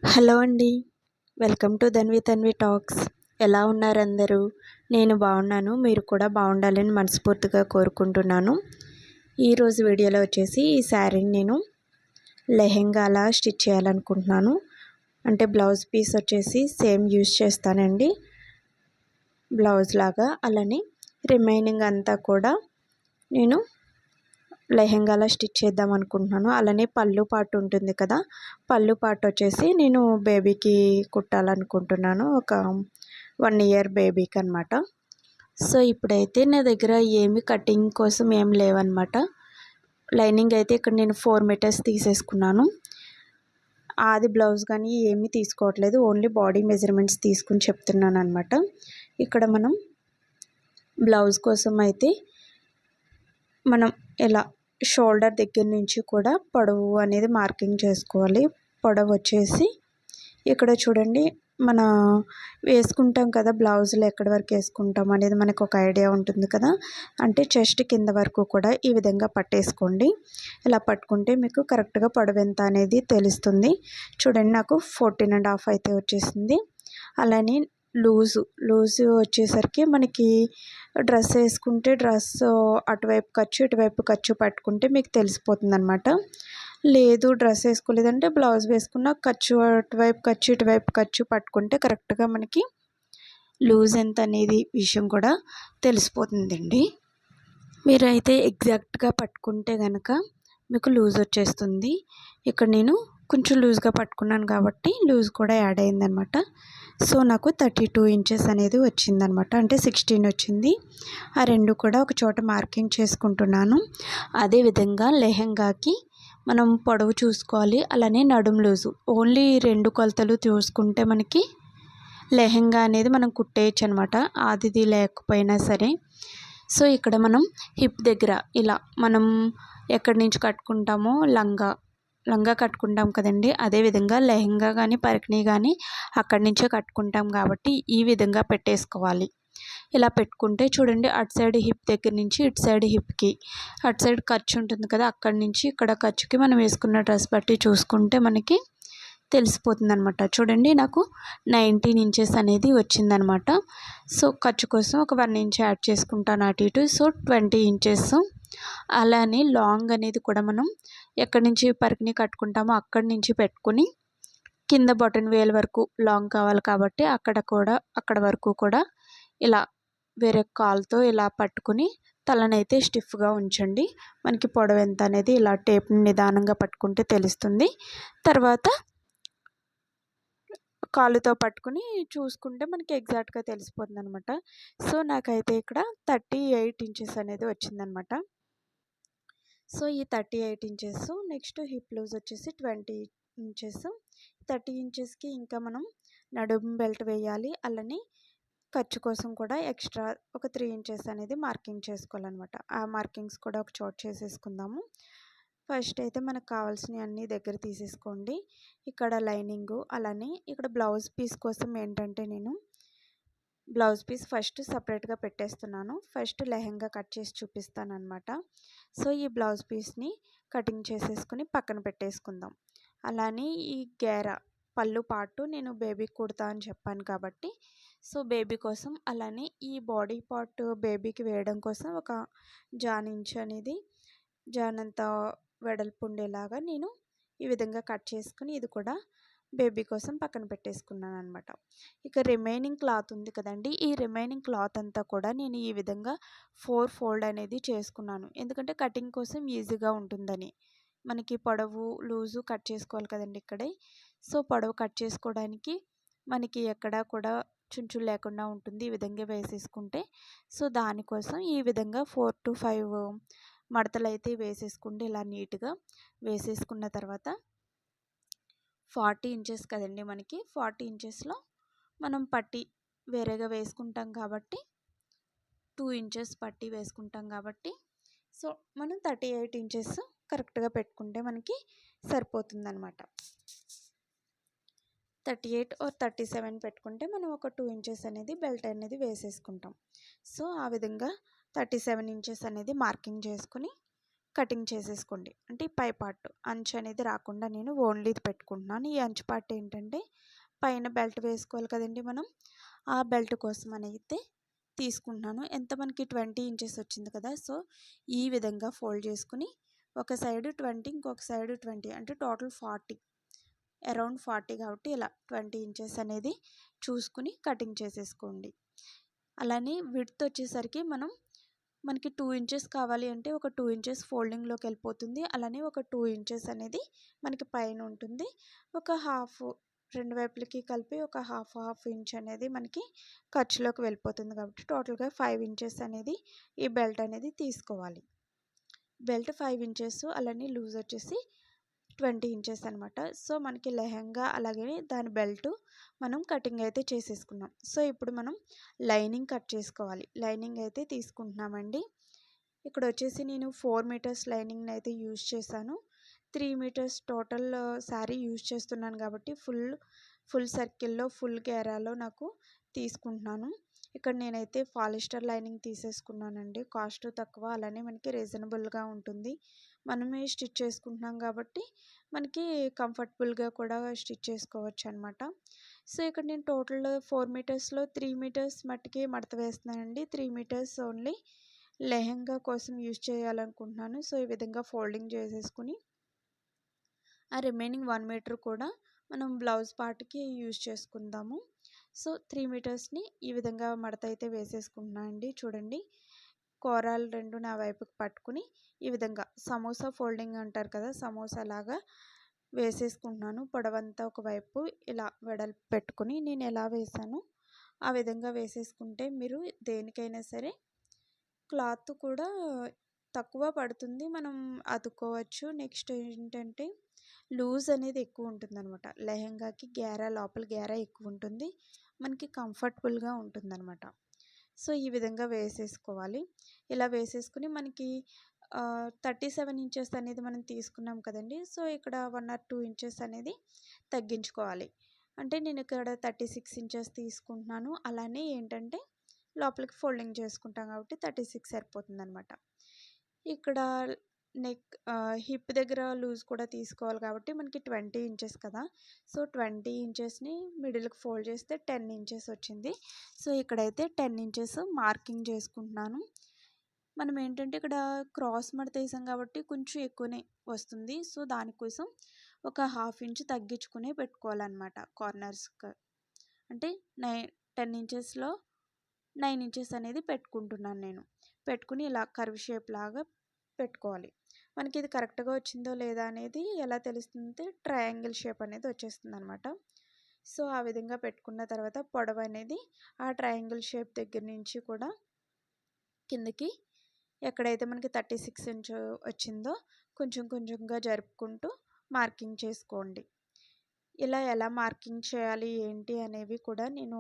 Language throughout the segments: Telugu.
హలో అండి. Welcome to Dhanvi Tanvi talks. ఎలా ఉన్నారు అందరూ? నేను బాగున్నాను. మీరు కూడా బాగుండాలని మనస్ఫూర్తిగా కోరుకుంటున్నాను. ఈరోజు వీడియోలో వచ్చేసి ఈ శారీని నేను లెహెంగాలా స్టిచ్ చేయాలనుకుంటున్నాను. అంటే బ్లౌజ్ పీస్ వచ్చేసి సేమ్ యూజ్ చేస్తానండి బ్లౌజ్ లాగా. అలానే రిమైనింగ్ అంతా కూడా నేను లెహెంగాలా స్టిచ్ చేద్దాం అనుకుంటున్నాను. అలానే పళ్ళు పార్ట్ ఉంటుంది కదా, పళ్ళు పార్ట్ వచ్చేసి నేను బేబీకి కుట్టాలనుకుంటున్నాను, ఒక 1 ఇయర్ బేబీకి అనమాట. సో ఇప్పుడైతే నా దగ్గర ఏమి కటింగ్ కోసం ఏం లేవన్నమాట. లైనింగ్ అయితే ఇక్కడ నేను 4 మీటర్స్ తీసేసుకున్నాను. ఆది బ్లౌజ్ కానీ ఏమీ తీసుకోవట్లేదు, ఓన్లీ బాడీ మెజర్మెంట్స్ తీసుకుని చెప్తున్నాను అనమాట. ఇక్కడ మనం బ్లౌజ్ కోసం అయితే మనం ఎలా షోల్డర్ దగ్గర నుంచి కూడా పొడవు అనేది మార్కింగ్ చేసుకోవాలి. పొడవు వచ్చేసి ఇక్కడ చూడండి, మన వేసుకుంటాం కదా బ్లౌజులు ఎక్కడి వరకు వేసుకుంటాం అనేది మనకు ఒక ఐడియా ఉంటుంది కదా. అంటే చెస్ట్ కింద వరకు కూడా ఈ విధంగా పట్టేసుకోండి. ఇలా పట్టుకుంటే మీకు కరెక్ట్గా పొడవు ఎంత అనేది తెలుస్తుంది. చూడండి, నాకు 14.5 అయితే వచ్చేసింది. అలానే లూజు వచ్చేసరికి మనకి డ్రెస్ వేసుకుంటే డ్రెస్ అటువైపు ఖర్చు ఇటువైపు ఖర్చు పట్టుకుంటే మీకు తెలిసిపోతుంది అనమాట. లేదు డ్రెస్ వేసుకోలేదంటే బ్లౌజ్ వేసుకున్న ఖర్చు అటువైపు ఖర్చు ఇటువైపు ఖర్చు పట్టుకుంటే కరెక్ట్గా మనకి లూజ్ ఎంత అనేది విషయం కూడా తెలిసిపోతుందండి. మీరైతే ఎగ్జాక్ట్గా పట్టుకుంటే కనుక మీకు లూజ్ వచ్చేస్తుంది. ఇక్కడ నేను కొంచెం లూజ్గా పట్టుకున్నాను కాబట్టి లూజ్ కూడా యాడ్ అయిందనమాట. సో నాకు 32 ఇంచెస్ అనేది వచ్చిందనమాట, అంటే 16 వచ్చింది. ఆ రెండు కూడా ఒక చోట మార్కింగ్ చేసుకుంటున్నాను. అదేవిధంగా లెహెంగాకి మనం పొడవు చూసుకోవాలి, అలానే నడుం లూజు ఓన్లీ 2 కొలతలు చూసుకుంటే మనకి లెహెంగా అనేది మనం కుట్టేయచ్చు అనమాట, ఆదిది లేకపోయినా సరే. సో ఇక్కడ మనం హిప్ దగ్గర ఇలా మనం ఎక్కడి నుంచి కట్టుకుంటామో లంగా కట్టుకుంటాం కదండి, అదేవిధంగా లెహెంగా కానీ పరికిణీ కానీ అక్కడి నుంచే కట్టుకుంటాం కాబట్టి ఈ విధంగా పెట్టేసుకోవాలి. ఇలా పెట్టుకుంటే చూడండి, అటు సైడ్ హిప్ దగ్గర నుంచి ఇటు సైడ్ హిప్కి అటు సైడ్ ఖర్చు ఉంటుంది కదా, అక్కడి నుంచి ఇక్కడ ఖర్చుకి మనం వేసుకున్న డ్రెస్ బట్టి చూసుకుంటే మనకి తెలిసిపోతుంది అనమాట. చూడండి, నాకు 19 ఇంచెస్ అనేది వచ్చిందనమాట. సో ఖర్చు కోసం ఒక 1 ఇంచ్ యాడ్ చేసుకుంటాను అటు ఇటు, సో 20 ఇంచెస్. అలానే లాంగ్ అనేది కూడా మనం ఎక్కడి నుంచి పరికిణీ కట్టుకుంటామో అక్కడి నుంచి పెట్టుకుని కింద బటన్ వేల్ వరకు లాంగ్ కావాలి కాబట్టి అక్కడ వరకు కూడా ఇలా వేరే కాల్తో ఇలా పట్టుకుని తలనైతే స్టిఫ్గా ఉంచండి. మనకి పొడవు ఎంత అనేది ఇలా టేప్ని నిదానంగా పట్టుకుంటే తెలుస్తుంది. తర్వాత కాలుతో పట్టుకుని చూసుకుంటే మనకి ఎగ్జాక్ట్గా తెలిసిపోతుంది అనమాట. సో నాకైతే ఇక్కడ 38 ఇంచెస్ అనేది వచ్చిందనమాట. సో ఈ 38 ఇంచెస్, నెక్స్ట్ హిప్ లూజ్ వచ్చేసి 20 ఇంచెస్. 30 ఇంచెస్కి ఇంకా మనం నడుము బెల్ట్ వేయాలి. అలానే ఖర్చు కోసం కూడా ఎక్స్ట్రా ఒక 3 ఇంచెస్ అనేది మార్కింగ్ చేసుకోవాలన్నమాట. ఆ మార్కింగ్స్ కూడా ఒక చోట చేసేసుకుందాము. ఫస్ట్ అయితే మనకు కావాల్సినవి అన్నీ దగ్గర తీసేసుకోండి. ఇక్కడ లైనింగు, అలానే ఇక్కడ బ్లౌజ్ పీస్ కోసం ఏంటంటే నేను బ్లౌజ్ పీస్ ఫస్ట్ సపరేట్గా పెట్టేస్తున్నాను. ఫస్ట్ లెహెంగా కట్ చేసి చూపిస్తాను అనమాట. సో ఈ బ్లౌజ్ పీస్ని కటింగ్ చేసేసుకుని పక్కన పెట్టేసుకుందాం. అలానే ఈ పళ్ళు పార్టు నేను బేబీకి కుడతా అని చెప్పాను కాబట్టి, సో బేబీ కోసం అలానే ఈ బాడీ పార్ట్ బేబీకి వేయడం కోసం ఒక జానించ్ అనేది జానంత వెడల్పు ఉండేలాగా నేను ఈ విధంగా కట్ చేసుకుని ఇది కూడా బేబీ కోసం పక్కన పెట్టేసుకున్నాను అనమాట. ఇక రిమైనింగ్ క్లాత్ ఉంది కదండి, ఈ రిమైనింగ్ క్లాత్ అంతా కూడా నేను ఈ విధంగా 4 ఫోల్డ్ అనేది చేసుకున్నాను. ఎందుకంటే కటింగ్ కోసం ఈజీగా ఉంటుందని. మనకి పొడవు లూజు కట్ చేసుకోవాలి కదండి ఇక్కడే. సో పొడవు కట్ చేసుకోవడానికి మనకి ఎక్కడా కూడా చుంచులు లేకుండా ఉంటుంది ఈ విధంగా వేసేసుకుంటే. సో దానికోసం ఈ విధంగా 4 to 5 మడతలు అయితే వేసేసుకుంటే ఇలా నీట్గా వేసేసుకున్న తర్వాత 40 ఇంచెస్ కదండి మనకి, 40 ఇంచెస్లో మనం పట్టీ వేరేగా వేసుకుంటాం కాబట్టి 2 ఇంచెస్ పట్టీ వేసుకుంటాం కాబట్టి, సో మనం 38 ఇంచెస్ కరెక్ట్గా పెట్టుకుంటే మనకి సరిపోతుందన్నమాట. 38 or 37 పెట్టుకుంటే మనం ఒక 2 ఇంచెస్ అనేది బెల్ట్ అనేది వేసేసుకుంటాం. సో ఆ విధంగా 37 ఇంచెస్ అనేది మార్కింగ్ చేసుకుని కటింగ్ చేసేసుకోండి. అంటే పై పార్ట్ అంచు అనేది రాకుండా నేను ఓన్లీ ఇది పెట్టుకుంటున్నాను. ఈ అంచు పార్ట్ ఏంటంటే పైన బెల్ట్ వేసుకోవాలి కదండి మనం, ఆ బెల్ట్ కోసం అయితే తీసుకుంటున్నాను. ఎంత మనకి 20 ఇంచెస్ వచ్చింది కదా, సో ఈ విధంగా ఫోల్డ్ చేసుకుని ఒక సైడ్ 20 ఇంకొక సైడ్ 20 అంటే టోటల్ 40, అరౌండ్ 40 కాబట్టి ఇలా 20 ఇంచెస్ అనేది చూసుకుని కటింగ్ చేసేసుకోండి. అలానే విడ్త్ వచ్చేసరికి మనకి 2 ఇంచెస్ కావాలి అంటే ఒక 2 ఇంచెస్ ఫోల్డింగ్లోకి వెళ్ళిపోతుంది. అలానే ఒక 2 ఇంచెస్ అనేది మనకి పైన ఉంటుంది. ఒక హాఫ్ రెండు వైపులకి కలిపి ఒక హాఫ్ ఇంచ్ అనేది మనకి ఖర్చులోకి వెళ్ళిపోతుంది. కాబట్టి టోటల్గా 5 ఇంచెస్ అనేది ఈ బెల్ట్ అనేది తీసుకోవాలి. బెల్ట్ 5 ఇంచెస్, అలానే లూజ్ వచ్చేసి 20 ఇంచెస్ అనమాట. సో మనకి లెహంగా అలాగే దాని బెల్ట్ మనం కటింగ్ అయితే చేసేసుకున్నాం. సో ఇప్పుడు మనం లైనింగ్ కట్ చేసుకోవాలి. లైనింగ్ అయితే తీసుకుంటున్నామండి. ఇక్కడ వచ్చేసి నేను 4 మీటర్స్ లైనింగ్ని అయితే యూజ్ చేశాను. 3 మీటర్స్ టోటల్ శారీ యూజ్ చేస్తున్నాను కాబట్టి ఫుల్ సర్కిల్లో ఫుల్ గేరాలో నాకు తీసుకుంటున్నాను. ఇక్కడ నేనైతే పాలిస్టర్ లైనింగ్ తీసేసుకున్నానండి. కాస్ట్ తక్కువ, అలానే మనకి రీజనబుల్గా ఉంటుంది. మనమే స్టిచ్ చేసుకుంటున్నాం కాబట్టి మనకి కంఫర్టబుల్గా కూడా స్టిచ్ చేసుకోవచ్చు అనమాట. సో ఇక్కడ నేను టోటల్ 4 మీటర్స్లో 3 మీటర్స్ మట్టికి మడత వేస్తున్నానండి. 3 మీటర్స్ ఓన్లీ లెహంగా కోసం యూజ్ చేయాలనుకుంటున్నాను. సో ఈ విధంగా ఫోల్డింగ్ చేసేసుకుని ఆ రిమైనింగ్ 1 మీటర్ కూడా మనం బ్లౌజ్ పార్ట్కి యూజ్ చేసుకుందాము. సో 3 మీటర్స్ని ఈ విధంగా మడత అయితే వేసేసుకుంటున్నాను అండి. చూడండి, కోరాలు రెండు నా వైపుకి పట్టుకుని ఈ విధంగా సమోసా ఫోల్డింగ్ అంటారు కదా, సమోసా లాగా వేసేసుకుంటున్నాను. పొడవంతా ఒకవైపు ఇలా వెడల్పు పెట్టుకుని నేను ఎలా వేసాను ఆ విధంగా వేసేసుకుంటే మీరు దేనికైనా సరే క్లాత్ కూడా తక్కువ పడుతుంది, మనం అతుక్కోవచ్చు. నెక్స్ట్ ఏంటంటే లూజ్ అనేది ఎక్కువ ఉంటుందన్నమాట. లెహంగాకి లోపల గేరా ఎక్కువ ఉంటుంది, మనకి కంఫర్టబుల్గా ఉంటుందన్నమాట. సో ఈ విధంగా వేసేసుకోవాలి. ఇలా వేసేసుకుని మనకి 37 ఇంచెస్ అనేది మనం తీసుకున్నాం కదండి. సో ఇక్కడ 1 or 2 ఇంచెస్ అనేది తగ్గించుకోవాలి. అంటే నేను ఇక్కడ 36 ఇంచెస్ తీసుకుంటున్నాను. అలానే ఏంటంటే లోపలికి ఫోల్డింగ్ చేసుకుంటాం కాబట్టి 36 సరిపోతుందన్నమాట. ఇక్కడ హిప్ దగ్గర లూజ్ కూడా తీసుకోవాలి కాబట్టి మనకి 20 ఇంచెస్ కదా. సో 20 ఇంచెస్ని మిడిల్కి ఫోల్డ్ చేస్తే 10 ఇంచెస్ వచ్చింది. సో ఇక్కడైతే 10 ఇంచెస్ మార్కింగ్ చేసుకుంటున్నాను. మనం ఏంటంటే ఇక్కడ క్రాస్ మడత వేసాం కాబట్టి కొంచెం ఎక్కువనే వస్తుంది. సో దానికోసం ఒక హాఫ్ ఇంచ్ తగ్గించుకునే పెట్టుకోవాలన్నమాట కార్నర్స్కి. అంటే 10 ఇంచెస్లో 9 ఇంచెస్ అనేది పెట్టుకుంటున్నాను నేను. పెట్టుకుని ఇలా కర్వ్ షేప్ లాగా పెట్టుకోవాలి. మనకి ఇది కరెక్ట్గా వచ్చిందో లేదా అనేది ఎలా తెలుస్తుంది, ట్రయాంగిల్ షేప్ అనేది వచ్చేస్తుంది అనమాట. సో ఆ విధంగా పెట్టుకున్న తర్వాత పొడవు అనేది ఆ ట్రయాంగిల్ షేప్ దగ్గర నుంచి కూడా కిందకి ఎక్కడైతే మనకి 36 ఇంచ్ వచ్చిందో కొంచెం కొంచెంగా జరుపుకుంటూ మార్కింగ్ చేసుకోండి. ఇలా ఎలా మార్కింగ్ చేయాలి ఏంటి అనేవి కూడా నేను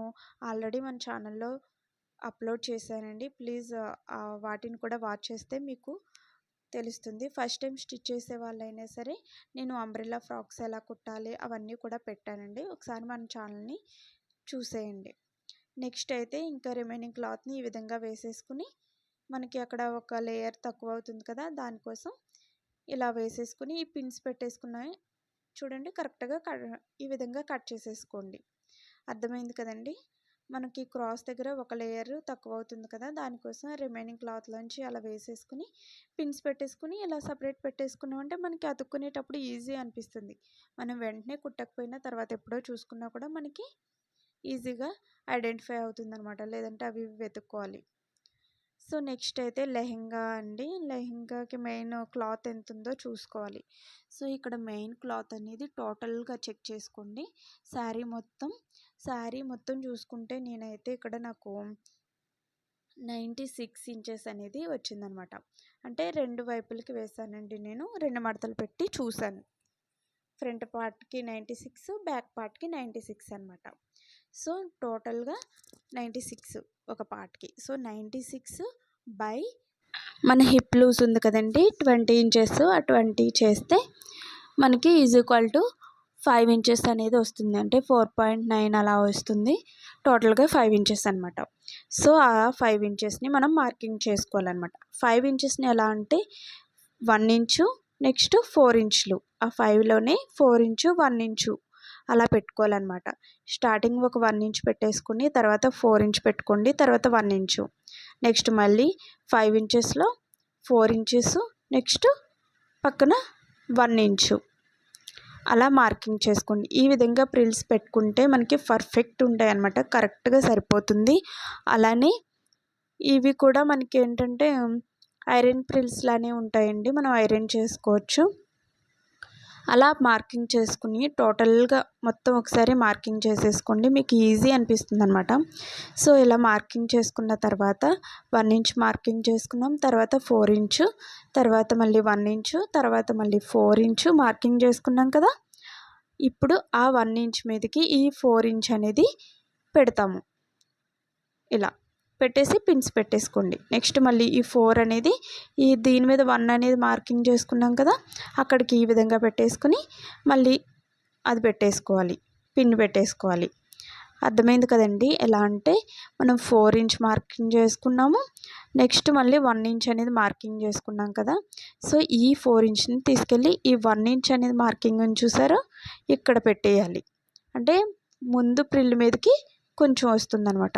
ఆల్రెడీ మన ఛానల్లో అప్లోడ్ చేశానండి. ప్లీజ్ వాటిని కూడా వాచ్ చేస్తే మీకు తెలుస్తుంది. ఫస్ట్ టైం స్టిచ్ చేసే వాళ్ళైనా సరే నేను అంబ్రెల్లా ఫ్రాక్స్ ఎలా కుట్టాలి అవన్నీ కూడా పెట్టానండి. ఒకసారి మన ఛానల్ని చూసేయండి. నెక్స్ట్ అయితే ఇంకా రిమైనింగ్ క్లాత్ని ఈ విధంగా వేసేసుకుని మనకి అక్కడ ఒక లేయర్ తక్కువ అవుతుంది కదా, దానికోసం ఇలా వేసేసుకుని ఈ పిన్స్ పెట్టేసుకున్నాయి చూడండి, కరెక్ట్గా ఈ విధంగా కట్ చేసేసుకోండి. అర్థమైంది కదండి. మనకి క్రాస్ దగ్గర ఒక లేయర్ తక్కువ అవుతుంది కదా, దానికోసం రిమైనింగ్ క్లాత్లోంచి అలా వేసేసుకుని పిన్స్ పెట్టేసుకుని ఇలా సపరేట్ పెట్టేసుకున్నామంటే మనకి అతుక్కునేటప్పుడు ఈజీ అనిపిస్తుంది. మనం వెంటనే కుట్టకపోయినా తర్వాత ఎప్పుడో చూసుకున్నా కూడా మనకి ఈజీగా ఐడెంటిఫై అవుతుంది అనమాట, లేదంటే అవి వెతుక్కోవాలి. సో నెక్స్ట్ అయితే లెహంగా అండి. లెహంగాకి మెయిన్ క్లాత్ ఎంత ఉందో చూసుకోవాలి. సో ఇక్కడ మెయిన్ క్లాత్ అనేది టోటల్గా చెక్ చేసుకోండి. శారీ మొత్తం చూసుకుంటే నేనైతే ఇక్కడ నాకు 96 ఇంచెస్ అనేది వచ్చిందనమాట. అంటే రెండు వైపులకి వేసానండి, నేను 2 మడతలు పెట్టి చూశాను. ఫ్రంట్ పార్ట్కి 96, బ్యాక్ పార్ట్కి 96 అనమాట. సో టోటల్గా 96 ఒక పార్ట్కి. సో 96 బై మన హిప్ లూజ్ ఉంది కదండి 20 ఇంచెస్, ఆ 20 చేస్తే మనకి ఈజ్ ఈక్వల్ టు 5 ఇంచెస్ అనేది వస్తుంది. అంటే 4.9 అలా వస్తుంది. టోటల్గా 5 ఇంచెస్ అనమాట. సో ఆ 5 ఇంచెస్ని మనం మార్కింగ్ చేసుకోవాలన్నమాట. 5 ఇంచెస్ని ఎలా అంటే 1 ఇంచు, నెక్స్ట్ 4 ఇంచులు, ఆ 5లోనే 4 ఇంచు 1 ఇంచు అలా పెట్టుకోవాలన్నమాట. స్టార్టింగ్ ఒక 1 ఇంచ్ పెట్టేసుకుని తర్వాత 4 ఇంచ్ పెట్టుకోండి, తర్వాత 1 ఇంచు, నెక్స్ట్ మళ్ళీ 5 ఇంచెస్లో 4 ఇంచెస్, నెక్స్ట్ పక్కన 1 ఇంచు అలా మార్కింగ్ చేసుకోండి. ఈ విధంగా ప్రిల్స్ పెట్టుకుంటే మనకి పర్ఫెక్ట్ ఉంటాయి అన్నమాట, కరెక్ట్గా సరిపోతుంది. అలానే ఇవి కూడా మనకి ఏంటంటే ఐరన్ ప్రిల్స్ లానే ఉంటాయండి, మనం ఐరన్ చేసుకోవచ్చు. అలా మార్కింగ్ చేసుకుని టోటల్గా మొత్తం ఒకసారి మార్కింగ్ చేసేసుకోండి, మీకు ఈజీ అనిపిస్తుంది అనమాట. సో ఇలా మార్కింగ్ చేసుకున్న తర్వాత 1 ఇంచ్ మార్కింగ్ చేసుకున్నాం, తర్వాత 4 ఇంచు, తర్వాత మళ్ళీ 1 ఇంచు, తర్వాత మళ్ళీ 4 ఇంచు మార్కింగ్ చేసుకున్నాం కదా. ఇప్పుడు ఆ 1 ఇంచ్ మీదకి ఈ 4 ఇంచ్ అనేది పెడతాము. ఇలా పెట్టేసి పిన్స్ పెట్టేసుకోండి. నెక్స్ట్ మళ్ళీ ఈ 4 అనేది ఈ దీని మీద 1 అనేది మార్కింగ్ చేసుకున్నాం కదా, అక్కడికి ఈ విధంగా పెట్టేసుకుని మళ్ళీ అది పెట్టేసుకోవాలి, పిన్ పెట్టేసుకోవాలి. అర్థమైంది కదండి. ఎలా అంటే మనం 4 ఇంచ్ మార్కింగ్ చేసుకున్నాము, నెక్స్ట్ మళ్ళీ 1 ఇంచ్ అనేది మార్కింగ్ చేసుకున్నాం కదా. సో ఈ 4 ఇంచ్ని తీసుకెళ్ళి ఈ 1 ఇంచ్ అనేది మార్కింగ్ చూసారా, ఇక్కడ పెట్టేయాలి. అంటే ముందు ప్రిల్ మీదకి కొంచెం వస్తుందన్నమాట.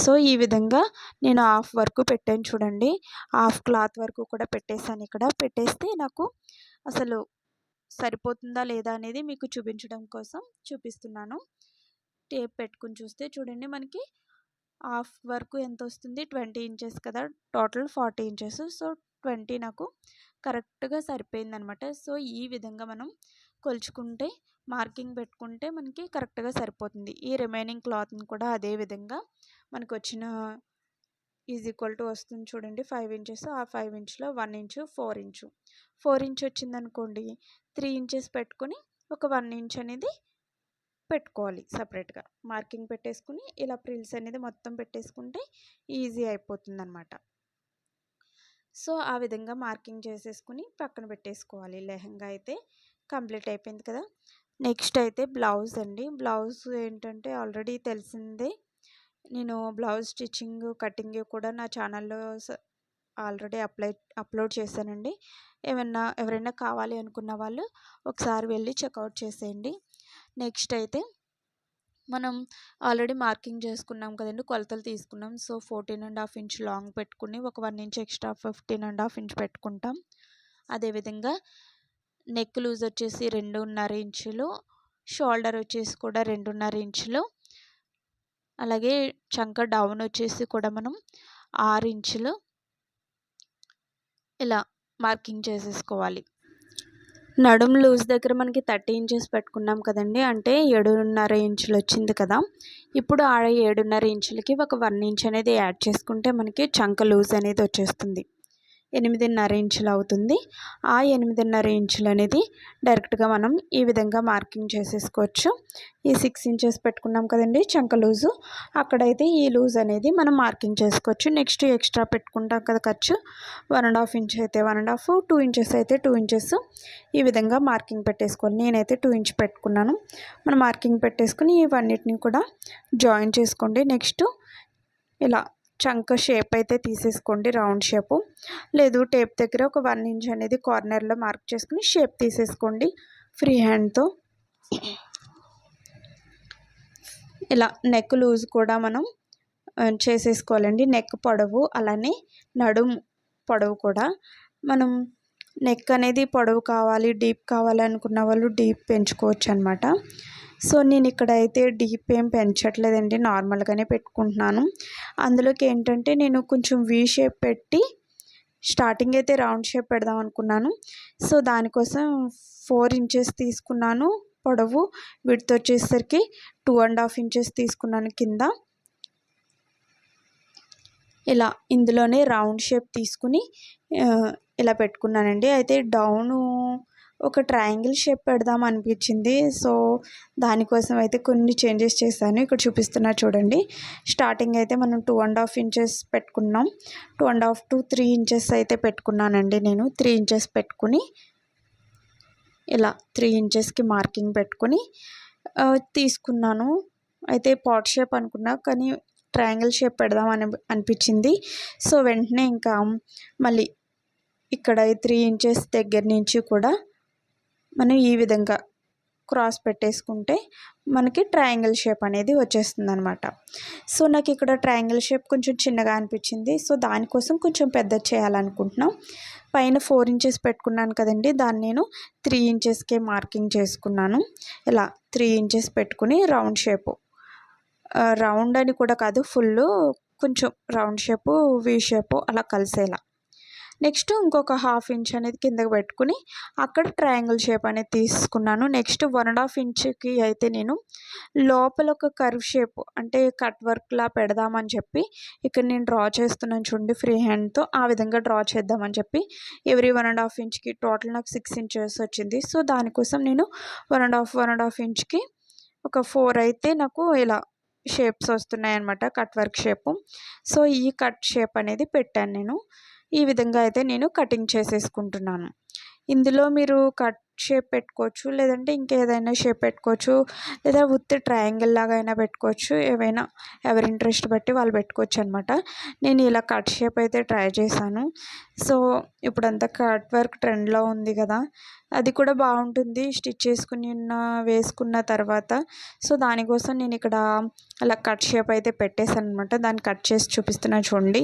సో ఈ విధంగా నేను హాఫ్ వరకు పెట్టాను చూడండి, హాఫ్ క్లాత్ వరకు కూడా పెట్టేశాను. ఇక్కడ పెట్టేస్తే నాకు అసలు సరిపోతుందా లేదా అనేది మీకు చూపించడం కోసం చూపిస్తున్నాను. టేప్ పెట్టుకుని చూస్తే చూడండి, మనకి హాఫ్ వరకు ఎంత వస్తుంది, 20 ఇంచెస్ కదా, టోటల్ 40 ఇంచెస్. సో 20 నాకు కరెక్ట్గా సరిపోయిందనమాట. సో ఈ విధంగా మనం కొలుచుకుంటే మార్కింగ్ పెట్టుకుంటే మనకి కరెక్ట్గా సరిపోతుంది. ఈ రిమైనింగ్ క్లాత్ని కూడా అదే విధంగా మనకు వచ్చిన = వస్తుంది చూడండి, 5 ఇంచెస్, ఆ 5 ఇంచ్లో 1 ఇంచు, 4 ఇంచు, 4 ఇంచ్ వచ్చిందనుకోండి 3 ఇంచెస్ పెట్టుకొని ఒక 1 ఇంచ్ అనేది పెట్టుకోవాలి సపరేట్గా. మార్కింగ్ పెట్టేసుకుని ఇలా ప్రిల్స్ అనేది మొత్తం పెట్టేసుకుంటే ఈజీ అయిపోతుంది అనమాట. సో ఆ విధంగా మార్కింగ్ చేసేసుకుని పక్కన పెట్టేసుకోవాలి. లెహంగా అయితే కంప్లీట్ అయిపోయింది కదా. నెక్స్ట్ అయితే బ్లౌజ్ అండి. బ్లౌజ్ ఏంటంటే ఆల్రెడీ తెలిసిందే, నేను బ్లౌజ్ స్టిచ్చింగ్ కటింగ్ కూడా నా ఛానల్లో ఆల్రెడీ అప్లోడ్ చేశానండి. ఎవరైనా కావాలి అనుకున్న వాళ్ళు ఒకసారి వెళ్ళి చెక్అవుట్ చేసేయండి. నెక్స్ట్ అయితే మనం ఆల్రెడీ మార్కింగ్ చేసుకున్నాం కదండి, కొలతలు తీసుకున్నాం. సో 14.5 ఇంచ్ లాంగ్ పెట్టుకుని ఒక 1 ఇంచ్ ఎక్స్ట్రా 15.5 ఇంచ్ పెట్టుకుంటాం. అదేవిధంగా నెక్ లూజ్ వచ్చేసి 2.5 ఇంచులు, షోల్డర్ వచ్చేసి కూడా 2.5 ఇంచులు, అలాగే చంక డౌన్ వచ్చేసి కూడా మనం 6 ఇంచులు ఇలా మార్కింగ్ చేసేసుకోవాలి. నడుం లూజ్ దగ్గర మనకి 30 ఇంచెస్ పెట్టుకున్నాం కదండి, అంటే 7.5 ఇంచులు వచ్చింది కదా. ఇప్పుడు ఆ 7.5 ఇంచులకి ఒక 1 ఇంచ్ అనేది యాడ్ చేసుకుంటే మనకి చంక లూజ్ అనేది వచ్చేస్తుంది, 8.5 ఇంచులు అవుతుంది. ఆ 8.5 ఇంచులు అనేది డైరెక్ట్గా మనం ఈ విధంగా మార్కింగ్ చేసేసుకోవచ్చు. ఈ 6 ఇంచెస్ పెట్టుకున్నాం కదండి చంక లూజు, అక్కడైతే ఈ లూజ్ అనేది మనం మార్కింగ్ చేసుకోవచ్చు. నెక్స్ట్ ఎక్స్ట్రా పెట్టుకుంటాం కదా ఖర్చు, 1.5 ఇంచ్ అయితే 1.5, 2 ఇంచెస్ అయితే 2 ఇంచెస్ ఈ విధంగా మార్కింగ్ పెట్టేసుకోవాలి. నేనైతే 2 ఇంచ్ పెట్టుకున్నాను. మనం మార్కింగ్ పెట్టేసుకుని ఇవన్నిటిని కూడా జాయిన్ చేసుకోండి. నెక్స్ట్ ఇలా చంక షేప్ అయితే తీసేసుకోండి, రౌండ్ షేపు. లేదు టేప్ దగ్గర ఒక 1 ఇంచ్ అనేది కార్నర్లో మార్క్ చేసుకుని షేప్ తీసేసుకోండి ఫ్రీ హ్యాండ్తో. ఇలా నెక్ లూజ్ కూడా మనం చేసేసుకోవాలండి. నెక్ పొడవు అలానే నడుము పొడవు కూడా మనం నెక్ అనేది పొడవు కావాలి, డీప్ కావాలి అనుకున్న వాళ్ళు డీప్ పెంచుకోవచ్చు అనమాట. సో నేను ఇక్కడైతే డీప్ ఏం పెంచట్లేదండి, నార్మల్గానే పెట్టుకుంటున్నాను. అందులోకి ఏంటంటే నేను కొంచెం వీ షేప్ పెట్టి స్టార్టింగ్ అయితే రౌండ్ షేప్ పెడదాం అనుకున్నాను. సో దానికోసం 4 ఇంచెస్ తీసుకున్నాను పొడవు, విడ్త్ వచ్చేసరికి 2.5 ఇంచెస్ తీసుకున్నాను కింద. ఇలా ఇందులోనే రౌండ్ షేప్ తీసుకుని ఇలా పెట్టుకున్నానండి. అయితే డౌను ఒక ట్రయాంగిల్ షేప్ పెడదాం అనిపించింది. సో దానికోసం అయితే కొన్ని చేంజెస్ చేశాను, ఇక్కడ చూపిస్తున్నా చూడండి. స్టార్టింగ్ అయితే మనం 2.5 ఇంచెస్ పెట్టుకున్నాం, 2.5 to 3 ఇంచెస్ అయితే పెట్టుకున్నానండి. నేను 3 ఇంచెస్ పెట్టుకుని ఇలా 3 ఇంచెస్కి మార్కింగ్ పెట్టుకుని తీసుకున్నాను. అయితే పాట్ షేప్ అనుకున్నా, కానీ ట్రయాంగిల్ షేప్ పెడదాం అనిపించింది. సో వెంటనే ఇంకా మళ్ళీ ఇక్కడ 3 ఇంచెస్ దగ్గర నుంచి కూడా మనం ఈ విధంగా క్రాస్ పెట్టేసుకుంటే మనకి ట్రయాంగిల్ షేప్ అనేది వచ్చేస్తుంది అనమాట. సో నాకు ఇక్కడ ట్రయాంగిల్ షేప్ కొంచెం చిన్నగా అనిపించింది. సో దానికోసం కొంచెం పెద్దది చేయాలనుకుంటున్నాం. పైన 4 ఇంచెస్ పెట్టుకున్నాను కదండి, దాన్ని నేను 3 ఇంచెస్కే మార్కింగ్ చేసుకున్నాను. ఇలా 3 ఇంచెస్ పెట్టుకుని రౌండ్ షేపు, రౌండ్ అని కూడా కాదు, ఫుల్ కొంచెం రౌండ్ షేపు వి షేపు అలా కలిసేలా. నెక్స్ట్ ఇంకొక 1/2 ఇంచ్ అనేది కిందకి పెట్టుకుని అక్కడ ట్రయాంగిల్ షేప్ అనేది తీసుకున్నాను. నెక్స్ట్ 1.5 ఇంచ్కి అయితే నేను లోపల ఒక కర్వ్ షేప్ అంటే కట్ వర్క్లా పెడదామని చెప్పి ఇక్కడ నేను డ్రా చేస్తున్నాను చూడండి ఫ్రీ హ్యాండ్తో. ఆ విధంగా డ్రా చేద్దామని చెప్పి ఎవ్రీ 1.5 ఇంచ్కి టోటల్ నాకు 6 ఇంచెస్ వచ్చింది. సో దానికోసం నేను 1.5 ఇంచ్కి ఒక 4 అయితే నాకు ఇలా షేప్స్ వస్తున్నాయి అన్నమాట, కట్ వర్క్ షేపు. సో ఈ కట్ షేప్ అనేది పెట్టాను నేను. ఈ విధంగా అయితే నేను కటింగ్ చేసేసుకుంటున్నాను. ఇందులో మీరు కట్ షేప్ పెట్టుకోవచ్చు, లేదంటే ఇంకేదైనా షేప్ పెట్టుకోవచ్చు, లేదా ఉత్తి ట్రయాంగిల్ లాగా అయినా పెట్టుకోవచ్చు. ఏవైనా ఎవరి ఇంట్రెస్ట్ బట్టి వాళ్ళు పెట్టుకోవచ్చు అనమాట. నేను ఇలా కట్ షేప్ అయితే ట్రై చేశాను. సో ఇప్పుడంతా కట్ వర్క్ ట్రెండ్లో ఉంది కదా, అది కూడా బాగుంటుంది స్టిచ్ వేసుకున్న తర్వాత. సో దానికోసం నేను ఇక్కడ అలా కట్ షేప్ అయితే పెట్టేశాను అనమాట. దాన్ని కట్ చేసి చూపిస్తున్నాను చూడండి.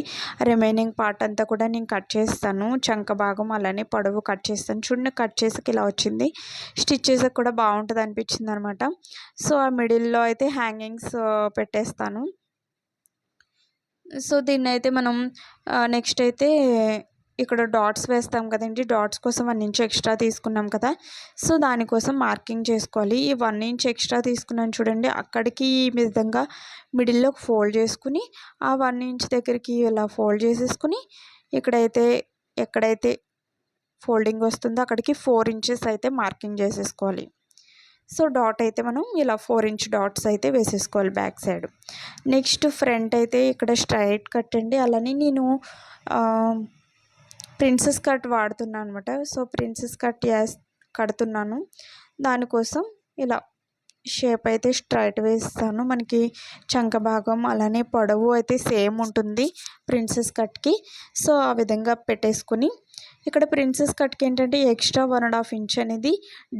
రిమైనింగ్ పార్ట్ అంతా కూడా నేను కట్ చేస్తాను, చంక భాగం అలానే పొడవు కట్ చేస్తాను చూడండి. కట్ చేసాక ఇలా వచ్చింది. స్టిచ్ చేసాక కూడా బాగుంటుంది అనిపించింది అనమాట. సో ఆ మిడిల్లో అయితే హ్యాంగింగ్స్ పెట్టేస్తాను. సో దీన్ని అయితే మనం నెక్స్ట్ అయితే ఇక్కడ డాట్స్ వేస్తాం కదండి, డాట్స్ కోసం 1 ఇంచ్ ఎక్స్ట్రా తీసుకున్నాం కదా. సో దానికోసం మార్కింగ్ చేసుకోవాలి. ఈ 1 ఇంచ్ ఎక్స్ట్రా తీసుకున్నాను చూడండి, అక్కడికి ఈ విధంగా మిడిల్లో ఫోల్డ్ చేసుకుని ఆ 1 ఇంచ్ దగ్గరికి ఇలా ఫోల్డ్ చేసేసుకుని ఎక్కడైతే ఫోల్డింగ్ వస్తుందో అక్కడికి 4 ఇంచెస్ అయితే మార్కింగ్ చేసేసుకోవాలి. సో డాట్ అయితే మనం ఇలా 4 ఇంచ్ డాట్స్ అయితే వేసేసుకోవాలి బ్యాక్ సైడ్. నెక్స్ట్ ఫ్రంట్ అయితే ఇక్కడ స్ట్రైట్ కట్ అండి. అలానే నేను ప్రిన్సెస్ కట్ వాడుతున్నాను అనమాట. సో ప్రిన్సెస్ కట్ కడుతున్నాను. దానికోసం ఇలా షేప్ అయితే స్ట్రైట్ వేస్తాను. మనకి చంక భాగం అలానే పొడవు అయితే సేమ్ ఉంటుంది ప్రిన్సెస్ కట్కి. సో ఆ విధంగా పెట్టేసుకుని ఇక్కడ ప్రిన్సెస్ కట్కి ఏంటంటే ఎక్స్ట్రా 1.5 ఇంచ్ అనేది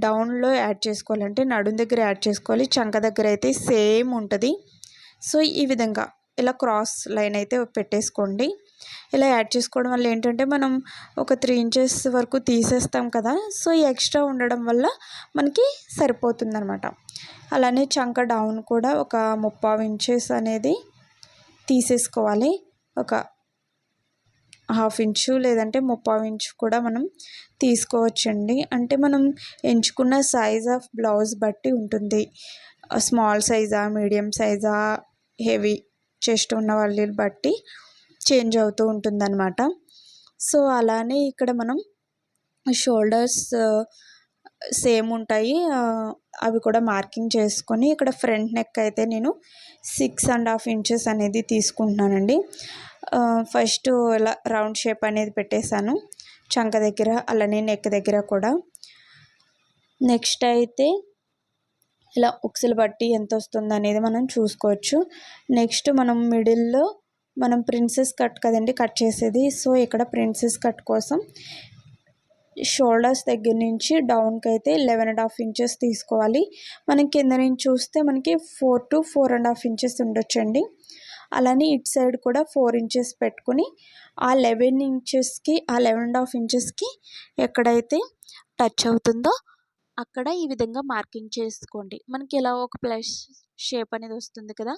డౌన్లో యాడ్ చేసుకోవాలి, అంటే నడుం దగ్గర యాడ్ చేసుకోవాలి. చంక దగ్గర అయితే సేమ్ ఉంటుంది. సో ఈ విధంగా ఇలా క్రాస్ లైన్ అయితే పెట్టేసుకోండి. ఇలా యాడ్ చేసుకోవడం వల్ల ఏంటంటే మనం ఒక 3 ఇంచెస్ వరకు తీసేస్తాం కదా. సో ఎక్స్ట్రా ఉండడం వల్ల మనకి సరిపోతుంది అనమాట. అలానే చంక డౌన్ కూడా ఒక 3/4 ఇంచెస్ అనేది తీసేసుకోవాలి. ఒక 1/2 ఇంచు లేదంటే 3/4 ఇంచు కూడా మనం తీసుకోవచ్చండి. అంటే మనం ఎంచుకున్న సైజ్ ఆఫ్ బ్లౌజ్ బట్టి ఉంటుంది. స్మాల్ సైజా, మీడియం సైజా, హెవీ చెస్ట్ ఉన్న వాళ్ళని బట్టి చేంజ్ అవుతూ ఉంటుందన్నమాట. సో అలానే ఇక్కడ మనం షోల్డర్స్ సేమ్ ఉంటాయి, అవి కూడా మార్కింగ్ చేసుకొని ఇక్కడ ఫ్రంట్ నెక్ అయితే నేను 6.5 ఇంచెస్ అనేది తీసుకుంటున్నానండి. ఫస్ట్ ఇలా రౌండ్ షేప్ అనేది పెట్టేశాను చంక దగ్గర, అలానే నెక్ దగ్గర కూడా. నెక్స్ట్ అయితే ఇలా ఉక్సులు బట్టి ఎంత వస్తుంది అనేది మనం చూసుకోవచ్చు. నెక్స్ట్ మనం మిడిల్లో మనం ప్రిన్సెస్ కట్ కదండి కట్ చేసేది. సో ఇక్కడ ప్రిన్సెస్ కట్ కోసం షోల్డర్స్ దగ్గర నుంచి డౌన్కి అయితే 11.5 ఇంచెస్ తీసుకోవాలి. మనం కింద నుంచి చూస్తే మనకి 4 to 4.5 ఇంచెస్ ఉండొచ్చండి. అలానే ఇటు సైడ్ కూడా 4 ఇంచెస్ పెట్టుకుని ఆ 11 ఇంచెస్కి ఆ 11.5 ఇంచెస్కి ఎక్కడైతే టచ్ అవుతుందో అక్కడ ఈ విధంగా మార్కింగ్ చేసుకోండి. మనకి ఇలా ఒక ప్లస్ షేప్ అనేది వస్తుంది కదా.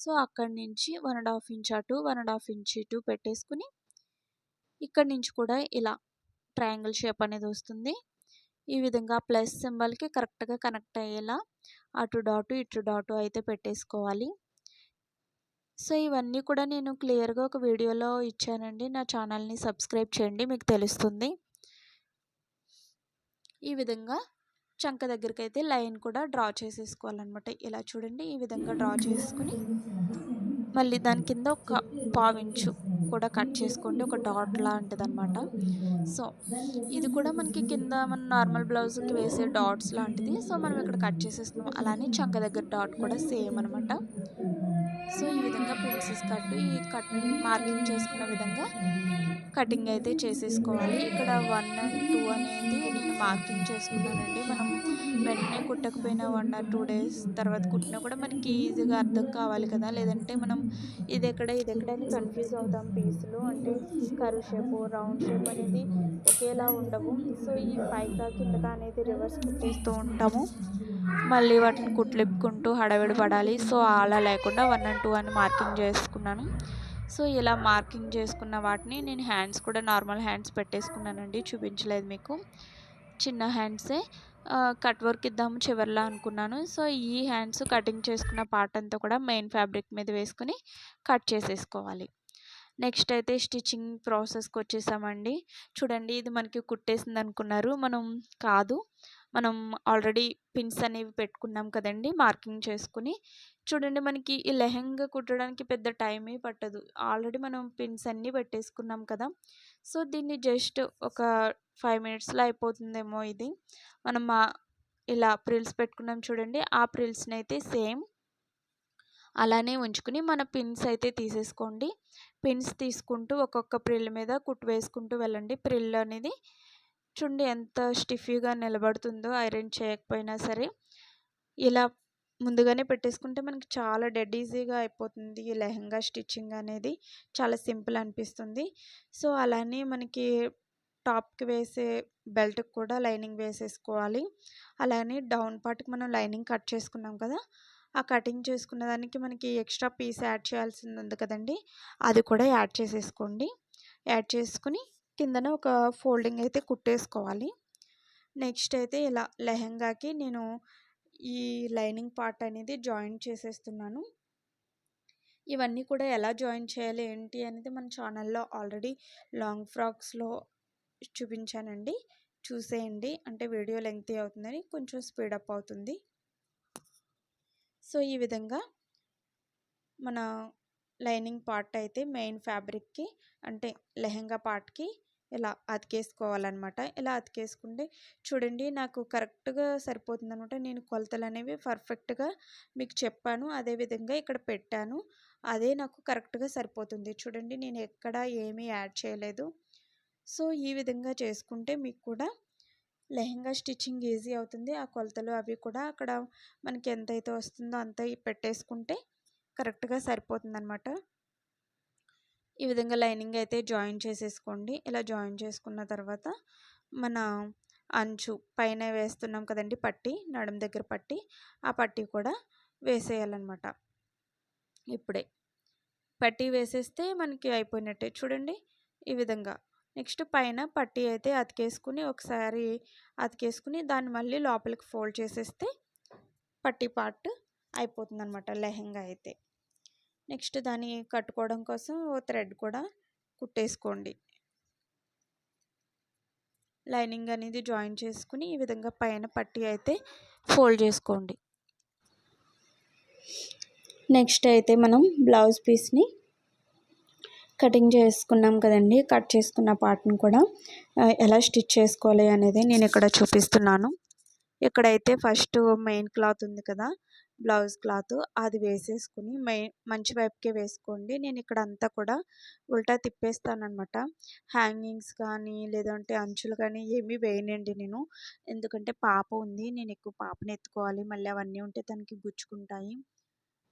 సో అక్కడి నుంచి 1.5 ఇంచ్ అటు 1.5 ఇంచ్ ఇటు పెట్టేసుకుని ఇక్కడి నుంచి కూడా ఇలా ట్రయాంగిల్ షేప్ అనేది వస్తుంది. ఈ విధంగా ప్లస్ సింబల్కి కరెక్ట్గా కనెక్ట్ అయ్యేలా అటు డాటు ఇటు డాటు అయితే పెట్టేసుకోవాలి. సో ఇవన్నీ కూడా నేను క్లియర్గా ఒక వీడియోలో ఇచ్చానండి. నా ఛానల్ని సబ్స్క్రైబ్ చేయండి, మీకు తెలుస్తుంది. ఈ విధంగా చంక దగ్గరికి అయితే లైన్ కూడా డ్రా చేసేసుకోవాలన్నమాట. ఇలా చూడండి, ఈ విధంగా డ్రా చేసుకుని మళ్ళీ దాని కింద ఒక 1/4 ఇంచు కూడా కట్ చేసుకోండి, ఒక డాట్ లాంటిది అనమాట. సో ఇది కూడా మనకి కింద మన నార్మల్ బ్లౌజ్కి వేసే డాట్స్ లాంటిది. సో మనం ఇక్కడ కట్ చేసేస్తున్నాం. అలానే చంక దగ్గర డాట్ కూడా సేమ్ అనమాట. సో ఈ విధంగా ప్రిన్సెస్ కట్ ఈ కట్ మార్కింగ్ చేసుకున్న విధంగా కటింగ్ అయితే చేసేసుకోవాలి. ఇక్కడ 1 అండ్ 2 అనేది నేను మార్కింగ్ చేసుకున్నానండి. మనం వెంటనే కుట్టకపోయినా 1 ఆర్ 2 డేస్ తర్వాత కుట్టినా కూడా మనకి ఈజీగా అర్థం కావాలి కదా! లేదంటే మనం ఇదెక్కడ అని కన్‌ఫ్యూజ్ అవుతాం పీసులు. అంటే కర్వ్ షేపు, రౌండ్ షేప్ అనేది ఒకేలా ఉండవు. సో ఈ పైకా, కిందకా అనేది రివర్స్ కుట్టేస్తూ ఉంటాము. మళ్ళీ వాటిని కుట్లిప్పుకుంటూ హడావిడి పడాలి. సో అలా లేకుండా 1 అండ్ 2 అని మార్కింగ్ చేసుకున్నాను. సో ఇలా మార్కింగ్ చేసుకున్న వాటిని నేను హ్యాండ్స్ కూడా నార్మల్ హ్యాండ్స్ పెట్టేసుకున్నానండి. చూపించలేదు మీకు. చిన్న హ్యాండ్సే కట్ వర్క్ ఇద్దాము చివర్లా అనుకున్నాను. సో ఈ హ్యాండ్స్ కటింగ్ చేసుకున్న పార్ట్ అంతా కూడా మెయిన్ ఫ్యాబ్రిక్ మీద వేసుకొని కట్ చేసేసుకోవాలి. నెక్స్ట్ అయితే స్టిచ్చింగ్ ప్రాసెస్కి వచ్చేసామండి. చూడండి ఇది మనకి కుట్టేసింది అనుకున్నారు, కాదు. మనం ఆల్రెడీ పిన్స్ అనేవి పెట్టుకున్నాం కదండి మార్కింగ్ చేసుకుని. చూడండి మనకి ఈ లెహెంగా కుట్టడానికి పెద్ద టైమే పట్టదు. ఆల్రెడీ మనం పిన్స్ అన్నీ పెట్టేసుకున్నాం కదా! సో దీన్ని జస్ట్ ఒక 5 మినిట్స్‌లో అయిపోతుందేమో ఇది. మనం ఇలా ప్రిల్స్ పెట్టుకున్నాం చూడండి. ఆ ప్రిల్స్‌ని అయితే సేమ్ అలానే ఉంచుకుని మన పిన్స్ అయితే తీసేసుకోండి. పిన్స్ తీసుకుంటూ ఒక్కొక్క ప్రిల్ మీద కుట్టు వేసుకుంటూ వెళ్ళండి. ప్రిల్ అనేది చూడండి ఎంత స్టిఫీగా నిలబడుతుందో ఐరన్ చేయకపోయినా సరే. ఇలా ముందుగానే పెట్టేసుకుంటే మనకి చాలా డెడ్ ఈజీగా అయిపోతుంది. ఈ లెహెంగా స్టిచ్చింగ్ అనేది చాలా సింపుల్ అనిపిస్తుంది. సో అలానే మనకి టాప్‌కి వేసే బెల్ట్‌కి కూడా లైనింగ్ వేసేసుకోవాలి. అలానే డౌన్ పార్ట్‌కి మనం లైనింగ్ కట్ చేసుకున్నాం కదా! ఆ కటింగ్ చేసుకున్న దానికి మనకి ఎక్స్ట్రా పీస్ యాడ్ చేయాల్సింది ఉంది కదండీ! అది కూడా యాడ్ చేసేసుకోండి. యాడ్ చేసుకొని కిందన ఒక ఫోల్డింగ్ అయితే కుట్టేసుకోవాలి. నెక్స్ట్ అయితే ఇలా లెహెంగాకి నేను ఈ లైనింగ్ పార్ట్ అనేది జాయిన్ చేసేస్తున్నాను. ఇవన్నీ కూడా ఎలా జాయిన్ చేయాలి ఏంటి అనేది మన ఛానల్లో ఆల్రెడీ లాంగ్ ఫ్రాక్స్‌లో చూపించానండి. చూసేయండి. అంటే వీడియో లెంగ్తీ అవుతుందని కొంచెం స్పీడప్ అవుతుంది. సో ఈ విధంగా మన లైనింగ్ పార్ట్ అయితే మెయిన్ ఫ్యాబ్రిక్‌కి అంటే లెహెంగా పార్ట్‌కి ఇలా అతికేసుకోవాలన్నమాట. ఇలా అతికేసుకుంటే చూడండి నాకు కరెక్ట్‌గా సరిపోతుందనమాట. నేను కొలతలనేవి పర్ఫెక్ట్‌గా మీకు చెప్పాను. అదేవిధంగా ఇక్కడ పెట్టాను. అదే నాకు కరెక్ట్‌గా సరిపోతుంది. చూడండి నేను ఎక్కడ ఏమీ యాడ్ చేయలేదు. సో ఈ విధంగా చేసుకుంటే మీకు కూడా లెహెంగా స్టిచ్చింగ్ ఈజీ అవుతుంది. ఆ కొలతలు అవి కూడా అక్కడ మనకి ఎంతైతే వస్తుందో అంత పెట్టేసుకుంటే కరెక్ట్‌గా సరిపోతుందనమాట. ఈ విధంగా లైనింగ్ అయితే జాయిన్ చేసేసుకోండి. ఇలా జాయిన్ చేసుకున్న తర్వాత మన అంచు పైన వేస్తున్నాం కదండీ పట్టీ, నడుము దగ్గర పట్టీ, ఆ పట్టీ కూడా వేసేయాలన్నమాట. ఇప్పుడే పట్టీ వేసేస్తే మనకి అయిపోయినట్టే. చూడండి ఈ విధంగా. నెక్స్ట్ పైన పట్టీ అయితే అతికేసుకుని ఒకసారి అతికేసుకుని దాన్ని మళ్ళీ లోపలికి ఫోల్డ్ చేసేస్తే పట్టీ పార్ట్ అయిపోతుందన్నమాట లెహెంగా అయితే. నెక్స్ట్ దాన్ని కట్టుకోవడం కోసం ఓ థ్రెడ్ కూడా కుట్టేసుకోండి. లైనింగ్ అనేది జాయిన్ చేసుకుని ఈ విధంగా పైన పట్టీ అయితే ఫోల్డ్ చేసుకోండి. నెక్స్ట్ అయితే మనం బ్లౌజ్ పీస్ని కటింగ్ చేసుకున్నాం కదండి. కట్ చేసుకున్న పార్ట్ని కూడా ఎలా స్టిచ్ చేసుకోవాలి అనేది నేను ఇక్కడ చూపిస్తున్నాను. ఇక్కడైతే ఫస్ట్ మెయిన్ క్లాత్ ఉంది కదా, బ్లౌజ్ క్లాత్ అది వేసేసుకుని మంచి వైపుకే వేసుకోండి. నేను ఇక్కడ అంతా కూడా ఉల్టా తిప్పేస్తానన్నమాట. హ్యాంగింగ్స్ కానీ లేదంటే అంచులు కానీ ఏమీ వేయనండి నేను. ఎందుకంటే పాప ఉంది, నేను ఎక్కువ పాపని ఎత్తుకోవాలి, మళ్ళీ అవన్నీ ఉంటే తనకి గుచ్చుకుంటాయి.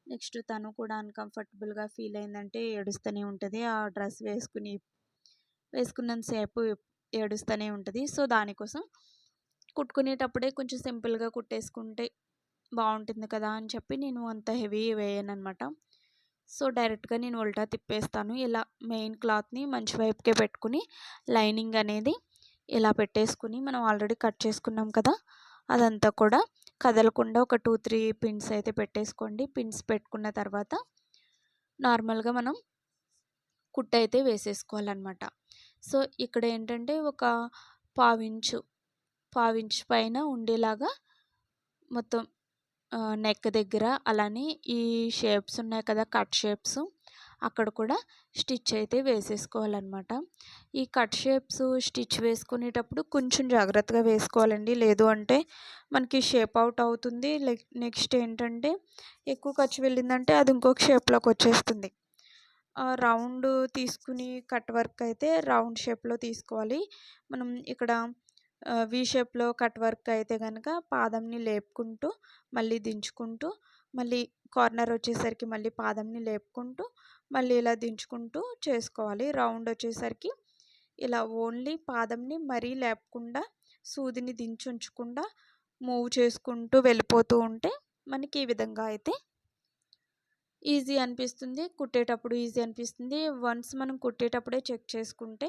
నెక్స్ట్ తను కూడా అన్‌కంఫర్టబుల్‌గా ఫీల్ అయిందంటే ఏడుస్తూనే ఉంటుంది. ఆ డ్రెస్ వేసుకున్నంత సేపు ఏడుస్తూనే ఉంటుంది. సో దానికోసం కుట్టుకునేటప్పుడే కొంచెం సింపుల్‌గా కుట్టేసుకుంటే బాగుంటుంది కదా అని చెప్పి నేను అంత హెవీ వేయనన్నమాట. సో డైరెక్ట్‌గా నేను ఉల్టా తిప్పేస్తాను. ఇలా మెయిన్ క్లాత్‌ని మంచి వైపుకే పెట్టుకుని లైనింగ్ అనేది ఇలా పెట్టేసుకుని మనం ఆల్రెడీ కట్ చేసుకున్నాం కదా, అదంతా కూడా కదలకుండా ఒక 2, 3 పిన్స్ అయితే పెట్టేసుకోండి. పిన్స్ పెట్టుకున్న తర్వాత నార్మల్గా మనం కుట్టు అయితే వేసేసుకోవాలన్నమాట. సో ఇక్కడ ఏంటంటే ఒక పావించు పైన ఉండేలాగా మొత్తం నెక్ దగ్గర అలానే ఈ షేప్స్ ఉన్నాయి కదా కట్ షేప్స్, అక్కడ కూడా స్టిచ్ అయితే వేసేసుకోవాలన్నమాట. ఈ కట్ షేప్స్ స్టిచ్ వేసుకునేటప్పుడు కొంచెం జాగ్రత్తగా వేసుకోవాలండి. లేదు అంటే మనకి షేప్ అవుట్ అవుతుంది. నెక్స్ట్ ఏంటంటే ఎక్కువ ఖర్చు వెళ్ళిందంటే అది ఇంకొక షేప్లోకి వచ్చేస్తుంది. రౌండ్ తీసుకుని కట్ వర్క్ అయితే రౌండ్ షేప్లో తీసుకోవాలి. మనం ఇక్కడ వి షేప్లో కట్ వర్క్ అయితే కనుక పాదంని లేపుకుంటూ మళ్ళీ దించుకుంటూ మళ్ళీ కార్నర్ వచ్చేసరికి మళ్ళీ పాదంని లేపుకుంటూ మళ్ళీ ఇలా దించుకుంటూ చేసుకోవాలి. రౌండ్ వచ్చేసరికి ఇలా ఓన్లీ పాదంని మరీ లేపకుండా సూదిని దించుంచకుండా మూవ్ చేసుకుంటూ వెళ్ళిపోతూ ఉంటే మనకి ఈ విధంగా అయితే ఈజీ అనిపిస్తుంది. కుట్టేటప్పుడు ఈజీ అనిపిస్తుంది. వన్స్ మనం కుట్టేటప్పుడే చెక్ చేసుకుంటే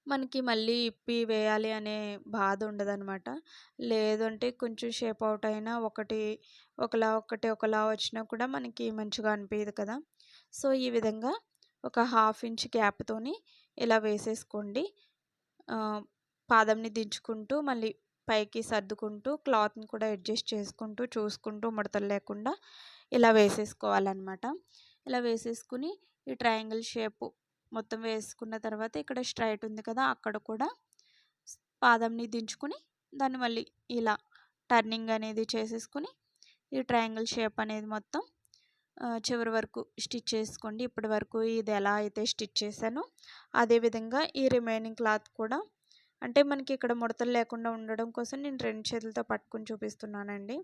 మనకి మళ్ళీ ఇప్పి వేయాలి అనే బాధ ఉండదనమాట. లేదంటే కొంచెం షేప్ అవుట్ అయినా ఒకటి ఒకలా వచ్చినా కూడా మనకి మంచిగా అనిపియదు కదా! సో, ఈ విధంగా ఒక హాఫ్ ఇంచ్ గ్యాప్‌తోని ఇలా వేసేసుకోండి. పాదంని దించుకుంటూ మళ్ళీ పైకి సర్దుకుంటూ క్లాత్‌ని కూడా అడ్జస్ట్ చేసుకుంటూ చూసుకుంటూ ముడతలు లేకుండా ఇలా వేసేసుకోవాలన్నమాట. ఇలా వేసేసుకుని ఈ ట్రయాంగిల్ షేపు మొత్తం వేసుకున్న తర్వాత ఇక్కడ స్ట్రైట్ ఉంది కదా! అక్కడ కూడా పాదంని దించుకుని దాన్ని మళ్ళీ ఇలా టర్నింగ్ అనేది చేసేసుకుని ఈ ట్రయాంగిల్ షేప్ అనేది మొత్తం చివరి వరకు స్టిచ్ చేసుకోండి. ఇప్పటి వరకు ఇది ఎలా అయితే స్టిచ్ చేశానో అదేవిధంగా ఈ రిమైనింగ్ క్లాత్ కూడా అంటే మనకి ఇక్కడ ముడతలు లేకుండా ఉండడం కోసం నేను 2 చేతులతో పట్టుకొని చూపిస్తున్నానండి.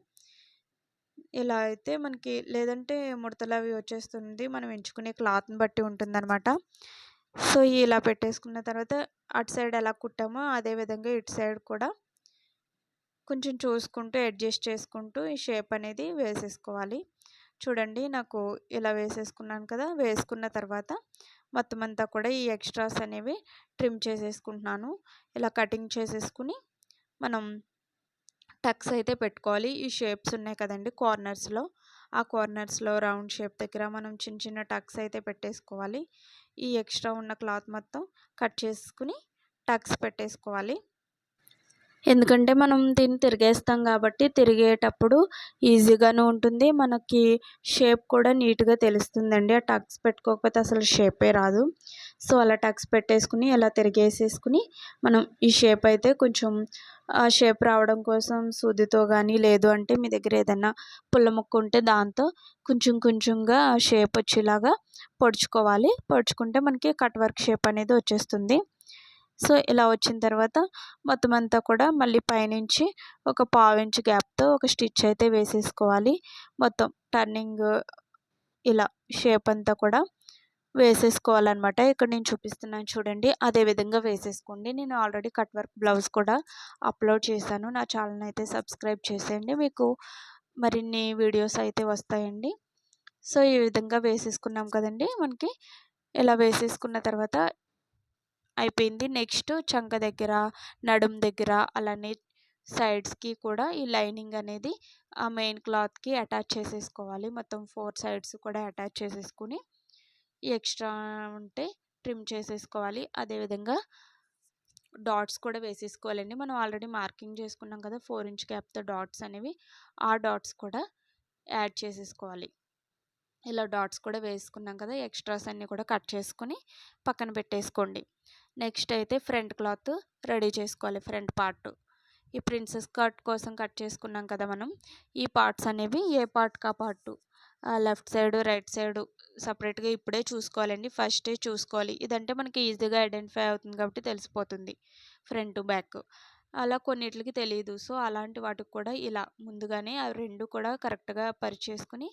ఇలా అయితే మనకి లేదంటే ముడతలు అవి వచ్చేస్తుంది. మనం ఎంచుకునే క్లాత్‌ని బట్టి ఉంటుందన్నమాట. సో, ఇలా పెట్టేసుకున్న తర్వాత అటు సైడ్ ఎలా కుట్టామో అదే విధంగా ఇటు సైడ్ కూడా కొంచెం చూసుకుంటూ అడ్జస్ట్ చేసుకుంటూ ఈ షేప్ అనేది వేసేసుకోవాలి. చూడండి నాకు ఇలా వేసేసుకున్నాను కదా! వేసుకున్న తర్వాత మొత్తం అంతా కూడా ఈ ఎక్స్ట్రాస్ అనేవి ట్రిమ్ చేసేసుకుంటున్నాను. ఇలా కటింగ్ చేసేసుకుని మనం టక్స్ అయితే పెట్టుకోవాలి. ఈ షేప్స్ ఉన్నాయి కదండీ కార్నర్స్‌లో. ఆ కార్నర్స్‌లో రౌండ్ షేప్ దగ్గర మనం చిన్న చిన్న టక్స్ అయితే పెట్టేసుకోవాలి. ఈ ఎక్స్ట్రా ఉన్న క్లాత్ మొత్తం కట్ చేసుకుని టక్స్ పెట్టేసుకోవాలి. ఎందుకంటే మనం దీన్ని తిరిగేస్తాం కాబట్టి తిరిగేటప్పుడు ఈజీగాను ఉంటుంది. మనకి షేప్ కూడా నీట్‌గా తెలుస్తుందండి. ఆ టక్స్ పెట్టుకోకపోతే అసలు షేపే రాదు. సో, అలా టక్స్ పెట్టేసుకుని ఇలా తిరిగేసేసుకుని మనం ఈ షేప్ అయితే కొంచెం షేప్ రావడం కోసం సూదితో గానీ లేదు అంటే మీ దగ్గర ఏదన్నా పుల్ల ముక్క ఉంటే దాంతో కొంచెం కొంచెంగా షేప్ వచ్చేలాగా పొడుచుకోవాలి. పొడుచుకుంటే మనకి కట్ వర్క్ షేప్ అనేది వచ్చేస్తుంది. సో, ఇలా వచ్చిన తర్వాత మొత్తం అంతా కూడా మళ్ళీ పైనుంచి ఒక పావించ్ గ్యాప్‌తో ఒక స్టిచ్ అయితే వేసేసుకోవాలి. మొత్తం టర్నింగ్ ఇలా షేప్ అంతా కూడా వేసేసుకోవాలన్నమాట. ఇక్కడ నేను చూపిస్తున్నాను చూడండి. అదే విధంగా వేసేసుకోండి. నేను ఆల్రెడీ కట్ వర్క్ బ్లౌజ్ కూడా అప్లోడ్ చేశాను. నా ఛానల్‌ని అయితే సబ్స్క్రైబ్ చేసేయండి. మీకు మరిన్ని వీడియోస్ అయితే వస్తాయండి. సో, ఈ విధంగా వేసేసుకున్నాం కదండీ! మనకి ఇలా వేసేసుకున్న తర్వాత అయిపోయింది. నెక్స్ట్ చంక దగ్గర, నడుము దగ్గర అలానే సైడ్స్‌కి కూడా ఈ లైనింగ్ అనేది ఆ మెయిన్ క్లాత్‌కి అటాచ్ చేసేసుకోవాలి. మొత్తం 4 సైడ్స్ కూడా అటాచ్ చేసేసుకొని ఈ ఎక్స్ట్రా ఉంటే ట్రిమ్ చేసేసుకోవాలి. అదేవిధంగా డాట్స్ కూడా వేసేసుకోవాలండి. మనం ఆల్రెడీ మార్కింగ్ చేసుకున్నాం కదా! 4 ఇంచ్ గ్యాప్‌తో డాట్స్ అనేవి. ఆ డాట్స్ కూడా యాడ్ చేసేసుకోవాలి. ఇలా డాట్స్ కూడా వేసుకున్నాం కదా! ఎక్స్ట్రాస్ అన్నీ కూడా కట్ చేసుకొని పక్కన పెట్టేసుకోండి. నెక్స్ట్ అయితే ఫ్రంట్ క్లాత్ రెడీ చేసుకోవాలి. ఫ్రంట్ పార్ట్ ఈ ప్రిన్సెస్ కట్ కోసం కట్ చేసుకున్నాం కదా మనం. ఈ పార్ట్స్ అనేవి ఏ పార్ట్‌కి ఆ part left side, right side సెపరేట్‌గా ఇప్పుడే చూసుకోవాలండి. ఫస్టే చూసుకోవాలి. ఇదంటే మనకి ఈజీగా ఐడెంటిఫై అవుతుంది కాబట్టి తెలిసిపోతుంది ఫ్రంట్, బ్యాక్. అలా కొన్నిట్లకి తెలీదు. సో, అలాంటి వాటికి కూడా ఇలా ముందుగానే అవి 2 కూడా కరెక్ట్‌గా పరిచేసుకొని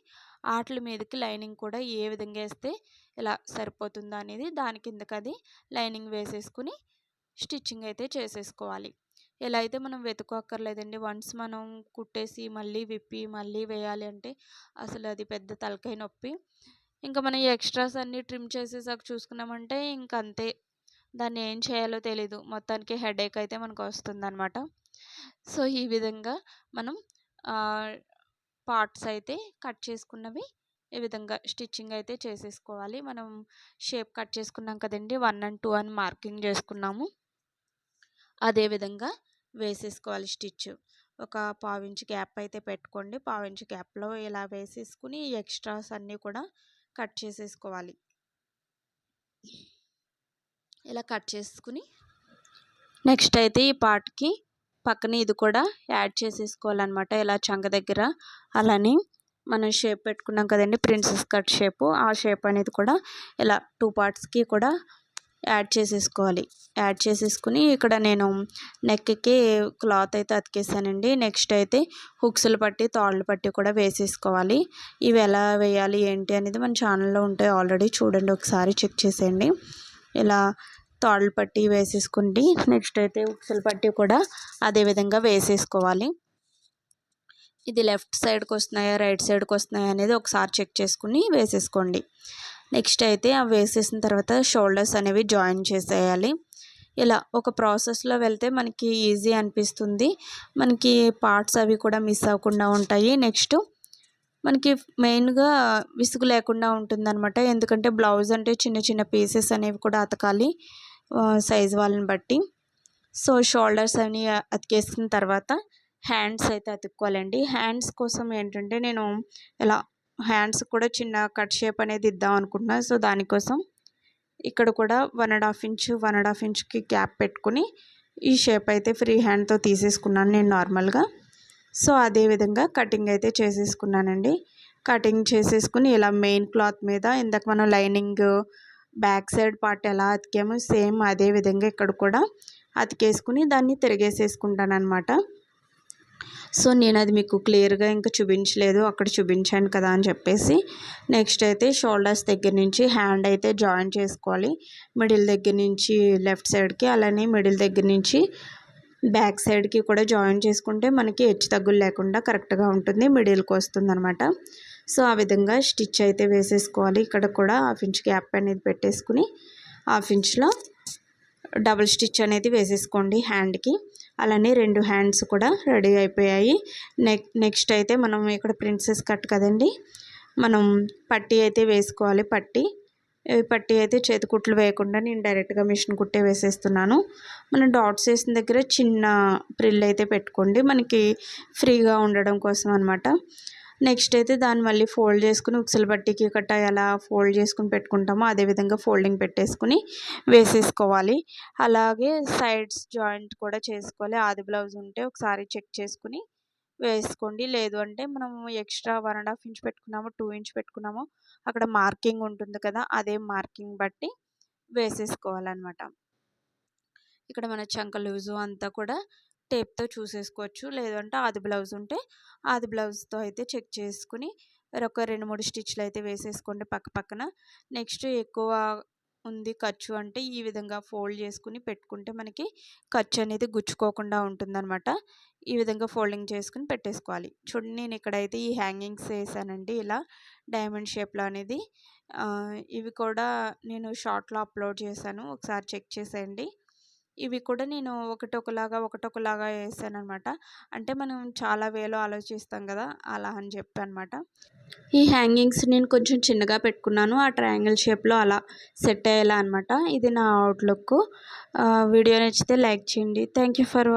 ఆట్ల మీదకి లైనింగ్ కూడా ఏ విధంగా ఏస్తే ఇలా సరిపోతుందో అనేది దాని కిందకది లైనింగ్ వేసేసుకుని స్టిచ్చింగ్ అయితే చేసేసుకోవాలి. ఇలా అయితే మనం వెతుక్కోక్కర్లేదండి. వన్స్ మనం కుట్టేసి మళ్ళీ విప్పి మళ్ళీ వేయాలి అంటే అసలు అది పెద్ద తలకాయ నొప్పి. ఇంకా మనం ఈ ఎక్స్ట్రాస్ అన్నీ ట్రిమ్ చేసేసాక చూసుకున్నామంటే ఇంక అంతే. దాన్ని ఏం చేయాలో తెలీదు. మొత్తానికి హెడేక్ అయితే మనకు వస్తుందనమాట. సో, ఈ విధంగా మనం పార్ట్స్ అయితే కట్ చేసుకున్నవి ఈ విధంగా స్టిచ్చింగ్ అయితే చేసేసుకోవాలి. మనం షేప్ కట్ చేసుకున్నాం కదండీ! 1 and 2 అని మార్కింగ్ చేసుకున్నాము. అదే విధంగా వేసేసుకోవాలి స్టిచ్. ఒక పావించి గ్యాప్ అయితే పెట్టుకోండి. పావించి గ్యాప్‌లో ఇలా వేసేసుకుని ఎక్స్ట్రాస్ అన్నీ కూడా కట్ చేసేసుకోవాలి. ఇలా కట్ చేసుకుని నెక్స్ట్ అయితే ఈ పార్ట్కి పక్కన ఇది కూడా యాడ్ చేసేసుకోవాలన్నమాట. ఇలా చంక దగ్గర అలానే మనం షేప్ పెట్టుకున్నాం కదండి, ప్రిన్సెస్ కట్ షేపు, ఆ షేప్ అనేది కూడా ఇలా 2 పార్ట్స్కి కూడా యాడ్ చేసేసుకోవాలి. యాడ్ చేసేసుకుని ఇక్కడ నేను నెక్కి క్లాత్ అయితే అతికేసానండి. నెక్స్ట్ అయితే హుక్స్లు పట్టి తాళ్ళు పట్టి కూడా వేసేసుకోవాలి. ఇవి ఎలా వేయాలి ఏంటి అనేది మన ఛానల్లో ఉంటాయి ఆల్రెడీ, చూడండి ఒకసారి చెక్ చేసేయండి. ఇలా తాళ్ళు పట్టి వేసేసుకోండి. నెక్స్ట్ అయితే హుక్స్లు పట్టి కూడా అదేవిధంగా వేసేసుకోవాలి. ఇది లెఫ్ట్ సైడ్కి వస్తున్నాయా రైట్ సైడ్కి వస్తున్నాయా అనేది ఒకసారి చెక్ చేసుకుని వేసేసుకోండి. నెక్స్ట్ అయితే అవి వేసేసిన తర్వాత షోల్డర్స్ అనేవి జాయిన్ చేసేయాలి. ఇలా ఒక ప్రాసెస్లో వెళ్తే మనకి ఈజీ అనిపిస్తుంది, మనకి పార్ట్స్ అవి కూడా మిస్ అవ్వకుండా ఉంటాయి. నెక్స్ట్ మనకి మెయిన్గా విసుగు లేకుండా ఉంటుందన్నమాట. ఎందుకంటే బ్లౌజ్ అంటే చిన్న చిన్న పీసెస్ అనేవి కూడా అతకాలి సైజ్ వాళ్ళని బట్టి. సో షోల్డర్స్ అని అతికేసిన తర్వాత హ్యాండ్స్ అయితే అతుక్కోవాలండి. హ్యాండ్స్ కోసం ఏంటంటే నేను ఇలా హ్యాండ్స్ కూడా చిన్న కట్ షేప్ అనేది ఇద్దాం అనుకుంటున్నాను. సో దానికోసం ఇక్కడ కూడా 1.5 ఇంచ్కి గ్యాప్ పెట్టుకుని ఈ షేప్ అయితే ఫ్రీ హ్యాండ్తో తీసేసుకున్నాను నేను నార్మల్గా. సో అదేవిధంగా కటింగ్ అయితే చేసేసుకున్నానండి. కటింగ్ చేసేసుకుని ఇలా మెయిన్ క్లాత్ మీద ఇందాక మనం లైనింగ్ బ్యాక్ సైడ్ పార్ట్ ఎలా అతికామో సేమ్ అదే విధంగా ఇక్కడ కూడా అతికేసుకుని దాన్ని తిరిగేసేసుకుంటాను అనమాట. సో నేను అది మీకు క్లియర్గా ఇంకా చూపించలేదు, అక్కడ చూపించాను కదా అని చెప్పేసి. నెక్స్ట్ అయితే షోల్డర్స్ దగ్గర నుంచి హ్యాండ్ అయితే జాయిన్ చేసుకోవాలి. మిడిల్ దగ్గర నుంచి లెఫ్ట్ సైడ్కి, అలానే మిడిల్ దగ్గర నుంచి బ్యాక్ సైడ్కి కూడా జాయిన్ చేసుకుంటే మనకి హెచ్చు తగ్గులు లేకుండా కరెక్ట్గా ఉంటుంది, మిడిల్కి వస్తుంది అనమాట. సో ఆ విధంగా స్టిచ్ అయితే వేసేసుకోవాలి. ఇక్కడ కూడా 1/2 ఇంచ్ గ్యాప్ అనేది పెట్టేసుకుని 1/2 ఇంచ్లో డబుల్ స్టిచ్ అనేది వేసేసుకోండి హ్యాండ్కి. అలానే 2 హ్యాండ్స్ కూడా రెడీ అయిపోయాయి. నెక్స్ట్ అయితే మనం ఇక్కడ ప్రిన్సెస్ కట్ కదండి, మనం పట్టీ అయితే వేసుకోవాలి. పట్టీ అయితే చేతి కుట్లు వేయకుండా నేను డైరెక్ట్గా మిషన్ కుట్టే వేసేస్తున్నాను. మనం డాట్స్ వేసిన దగ్గర చిన్న ప్రిల్ అయితే పెట్టుకోండి, మనకి ఫ్రీగా ఉండడం కోసం అనమాట. నెక్స్ట్ అయితే దాన్ని మళ్ళీ ఫోల్డ్ చేసుకుని ఉక్సుల పట్టీకి కట్ట ఎలా ఫోల్డ్ చేసుకుని పెట్టుకుంటామో అదేవిధంగా ఫోల్డింగ్ పెట్టేసుకుని వేసేసుకోవాలి. అలాగే సైడ్స్ జాయింట్ కూడా చేసుకోవాలి. ఆది బ్లౌజ్ ఉంటే ఒకసారి చెక్ చేసుకుని వేసుకోండి. లేదు అంటే మనం ఎక్స్ట్రా 1.5 ఇంచ్ పెట్టుకున్నామో 2 ఇంచ్ పెట్టుకున్నామో అక్కడ మార్కింగ్ ఉంటుంది కదా, అదే మార్కింగ్ బట్టి వేసేసుకోవాలన్నమాట. ఇక్కడ మన చంక లూజు అంతా కూడా టేప్తో చూసేసుకోవచ్చు. లేదంటే ఆది బ్లౌజ్ ఉంటే ఆది బ్లౌజ్తో అయితే చెక్ చేసుకుని ఒక 2-3 స్టిచ్లు అయితే వేసేసుకోండి పక్క పక్కన. నెక్స్ట్ ఎక్కువ ఉంది ఖర్చు అంటే ఈ విధంగా ఫోల్డ్ చేసుకుని పెట్టుకుంటే మనకి ఖర్చు అనేది గుచ్చుకోకుండా ఉంటుందన్నమాట. ఈ విధంగా ఫోల్డింగ్ చేసుకుని పెట్టేసుకోవాలి. చూడండి నేను ఇక్కడైతే ఈ హ్యాంగింగ్స్ వేసానండి ఇలా డైమండ్ షేప్లో అనేది. ఇవి కూడా నేను షార్ట్లో అప్లోడ్ చేశాను, ఒకసారి చెక్ చేసేయండి. ఇవి కూడా నేను ఒకటొకలాగా వేసాను అనమాట. అంటే మనం చాలా వేలో ఆలోచిస్తాం కదా, అలా అని చెప్పి అనమాట. ఈ హ్యాంగింగ్స్ నేను కొంచెం చిన్నగా పెట్టుకున్నాను, ఆ ట్రయాంగిల్ షేప్లో అలా సెట్ అయ్యేలా అనమాట. ఇది నా అవుట్లుక్. వీడియో నచ్చితే లైక్ చేయండి. Thank you for